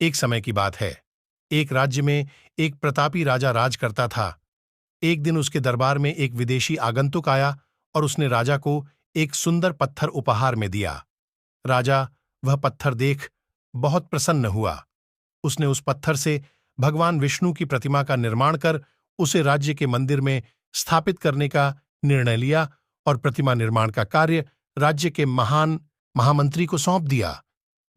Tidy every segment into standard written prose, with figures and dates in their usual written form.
एक समय की बात है। एक राज्य में एक प्रतापी राजा राज करता था। एक दिन उसके दरबार में एक विदेशी आगंतुक आया और उसने राजा को एक सुंदर पत्थर उपहार में दिया। राजा वह पत्थर देख बहुत प्रसन्न हुआ। उसने उस पत्थर से भगवान विष्णु की प्रतिमा का निर्माण कर उसे राज्य के मंदिर में स्थापित करने का निर्णय लिया और प्रतिमा निर्माण का कार्य राज्य के महान महामंत्री को सौंप दिया।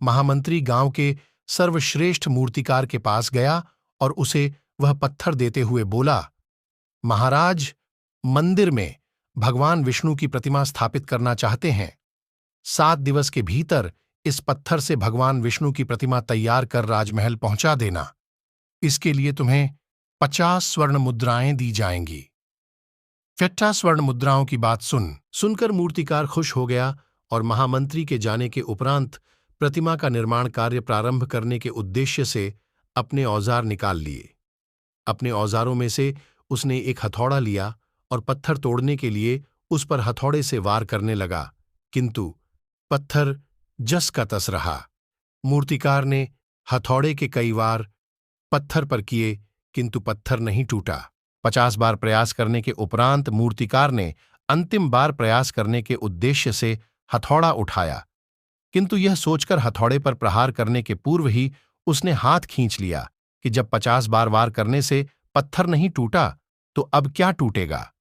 महामंत्री गांव के सर्वश्रेष्ठ मूर्तिकार के पास गया और उसे वह पत्थर देते हुए बोला, महाराज, मंदिर में भगवान विष्णु की प्रतिमा स्थापित करना चाहते हैं। 7 दिवस के भीतर इस पत्थर से भगवान विष्णु की प्रतिमा तैयार कर राजमहल पहुंचा देना। इसके लिए तुम्हें 50 स्वर्ण मुद्राएं दी जाएंगी। 50 स्वर्ण मुद्राओं की बात सुनकर मूर्तिकार खुश हो गया और महामंत्री के जाने के उपरांत प्रतिमा का निर्माण कार्य प्रारंभ करने के उद्देश्य से अपने औजार निकाल लिए। अपने औजारों में से उसने एक हथौड़ा लिया और पत्थर तोड़ने के लिए उस पर हथौड़े से वार करने लगा, किंतु पत्थर जस का तस रहा। मूर्तिकार ने हथौड़े के कई वार पत्थर पर किए, किंतु पत्थर नहीं टूटा। 50 बार प्रयास करने के उपरांत मूर्तिकार ने अंतिम बार प्रयास करने के उद्देश्य से हथौड़ा उठाया, किंतु यह सोचकर हथौड़े पर प्रहार करने के पूर्व ही उसने हाथ खींच लिया कि जब 50 बार वार करने से पत्थर नहीं टूटा तो अब क्या टूटेगा।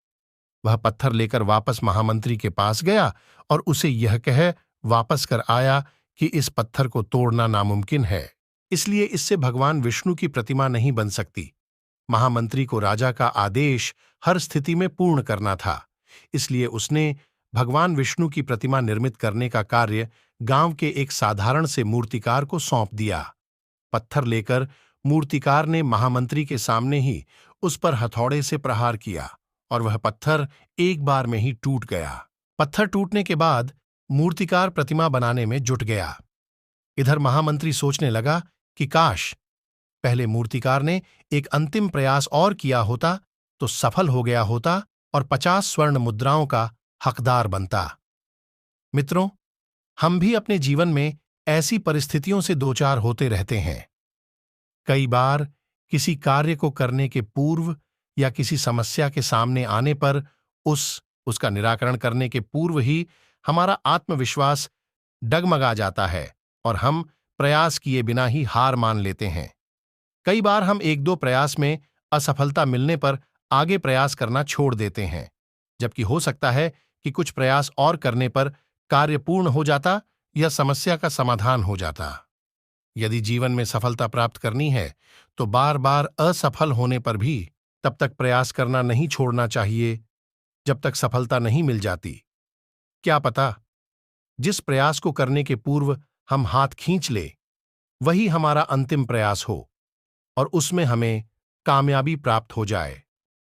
वह पत्थर लेकर वापस महामंत्री के पास गया और उसे यह कह वापस कर आया कि इस पत्थर को तोड़ना नामुमकिन है, इसलिए इससे भगवान विष्णु की प्रतिमा नहीं बन सकती। महामंत्री को राजा का आदेश हर स्थिति में पूर्ण करना था, इसलिए उसने भगवान विष्णु की प्रतिमा निर्मित करने का कार्य गांव के एक साधारण से मूर्तिकार को सौंप दिया। पत्थर लेकर मूर्तिकार ने महामंत्री के सामने ही उस पर हथौड़े से प्रहार किया और वह पत्थर एक बार में ही टूट गया। पत्थर टूटने के बाद मूर्तिकार प्रतिमा बनाने में जुट गया। इधर महामंत्री सोचने लगा कि काश पहले मूर्तिकार ने एक अंतिम प्रयास और किया होता तो सफल हो गया होता और 50 स्वर्ण मुद्राओं का हकदार बनता। मित्रों, हम भी अपने जीवन में ऐसी परिस्थितियों से दो चार होते रहते हैं। कई बार किसी कार्य को करने के पूर्व या किसी समस्या के सामने आने पर उसका निराकरण करने के पूर्व ही हमारा आत्मविश्वास डगमगा जाता है और हम प्रयास किए बिना ही हार मान लेते हैं। कई बार हम एक दो प्रयास में असफलता मिलने पर आगे प्रयास करना छोड़ देते हैं, जबकि हो सकता है कि कुछ प्रयास और करने पर कार्य पूर्ण हो जाता या समस्या का समाधान हो जाता। यदि जीवन में सफलता प्राप्त करनी है तो बार बार असफल होने पर भी तब तक प्रयास करना नहीं छोड़ना चाहिए जब तक सफलता नहीं मिल जाती। क्या पता जिस प्रयास को करने के पूर्व हम हाथ खींच ले वही हमारा अंतिम प्रयास हो और उसमें हमें कामयाबी प्राप्त हो जाए।